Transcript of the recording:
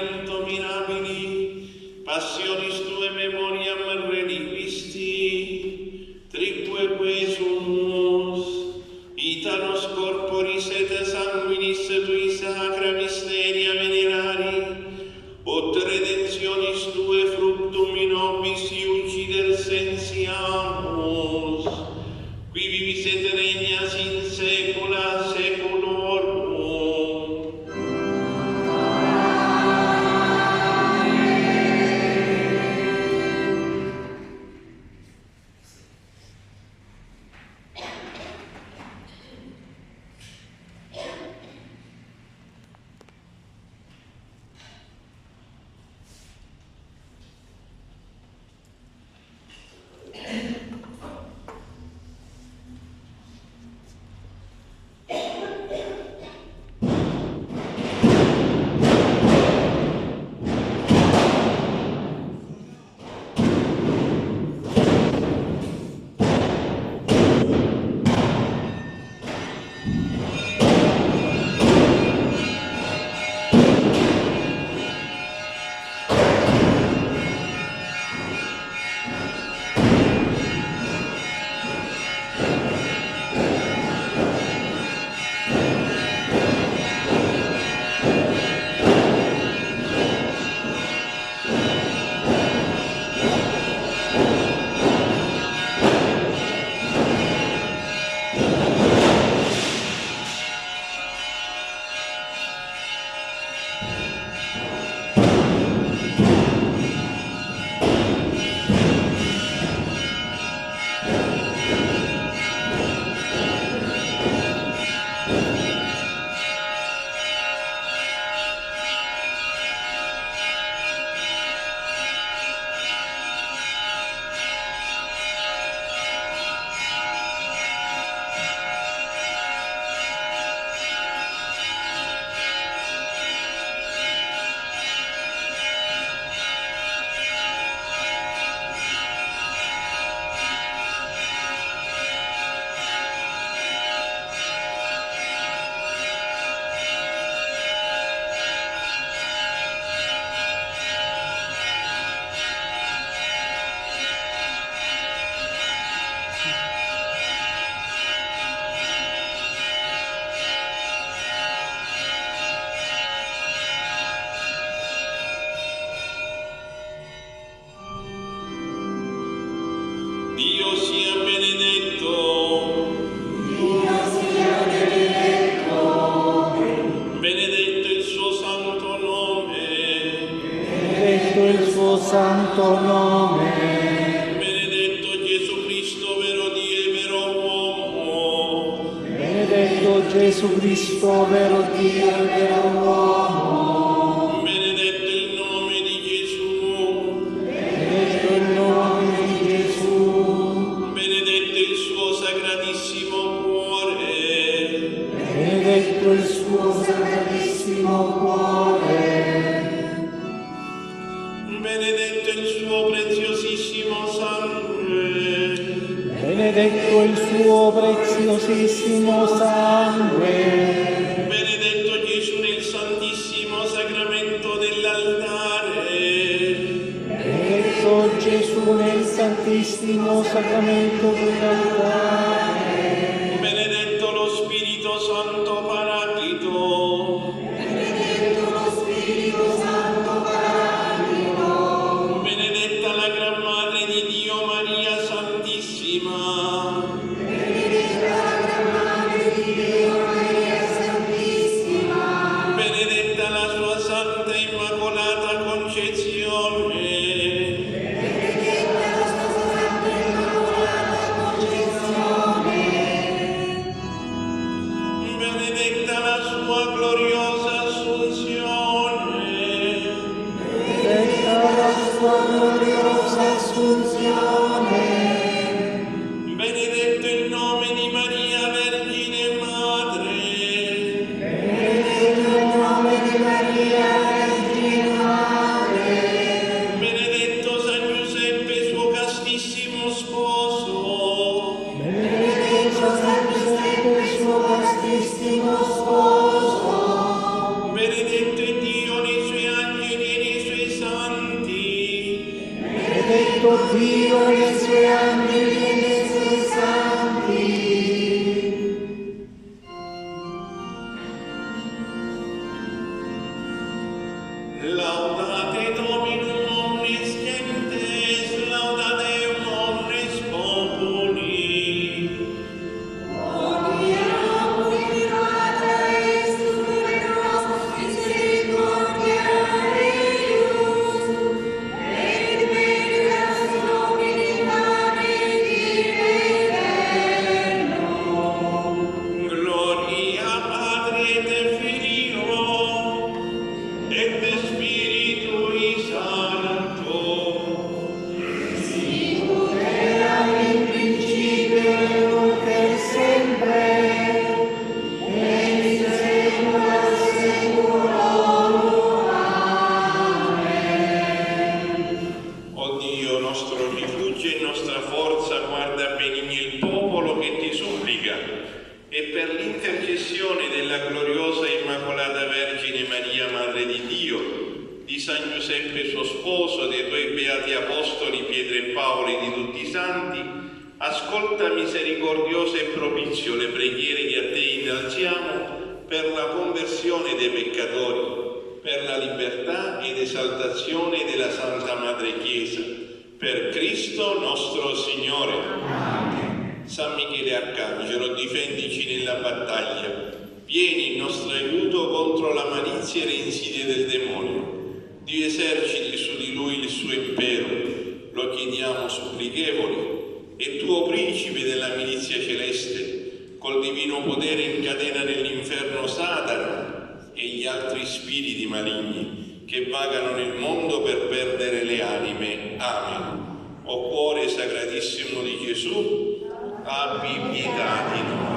sacramento mirabili, passionis tue memoriam reliquisti, trique quesumus, vita nos corporis et sanguinis tui sacra mysteria venerari, ut redemptionis tue fructum in nobis iucidere sensiamus, qui vivis et regnas in saecula saeculorum. Dio sia benedetto. Dio sia benedetto. Benedetto il suo santo nome. Benedetto il suo santo nome. Benedetto Gesù Cristo, vero Dio e vero uomo. Benedetto Gesù Cristo, vero Dio e vero uomo. Benedetto il nome di Gesù. Benedetto il nome di Gesù. Benedetto il suo sacratissimo cuore. Benedetto il suo sacratissimo cuore. Benedetto il suo preziosissimo sangue. Benedetto il suo preziosissimo sangue. Benedetto Gesù nel santissimo sacramento dell'altare. Benedetto Gesù nel santissimo sacramento dell'altare. Benedetto lo Spirito Santo Paraclito. Benedetto lo Spirito Santo Paraclito. Benedetta la Gran Madre di Dio Maria Santissima. Benedetta la Gran Madre di Dio Maria Santissima. Benedetta la sua Santa Immacolata Concezione. Benedetta la sua Santa Immacolata Concezione. Benedetta la sua gloriosa Assunzione. Benedetta la sua gloriosa Assunzione. Benedetto il nome di Maria Vergine Madre. Benedetto il nome di Maria Vergine Madre. benedetto Dio nei suoi angeli e nei suoi santi. Laudate Dominum omnes gentes, laudate omnes populi. Odiamo mirata est tuberos, misericordia eius, et benedicas Domini Pane divino. Gloria Patri et Filio et Spiritui Sancto. Sicut erat in principio et nunc et semper, et in saecula saeculorum. Amen. O Dio, nostro rifugio e nostra forza, guarda benigni il popolo che ti supplica, e per l'intercessione della gloriosa Immacolata Vergine Maria, Madre di Dio, di San Giuseppe suo sposo, dei tuoi beati apostoli Pietro e Paolo e di tutti i santi, ascolta misericordioso e propizio le preghiere che a te innalziamo per la conversione dei peccatori, per la libertà ed esaltazione della Santa Madre Chiesa, per Cristo nostro Signore. San Michele Arcangelo, difendici nella battaglia. Vieni in nostro aiuto contro la malizia e le insidie del demonio. Dio eserciti su di lui il suo impero. Lo chiediamo supplichevoli. E tuo principe della milizia celeste, col divino potere incatena nell'inferno Satana e gli altri spiriti maligni che vagano nel mondo per perdere le anime. Amen. O cuore sacratissimo di Gesù, abbi pietà di noi.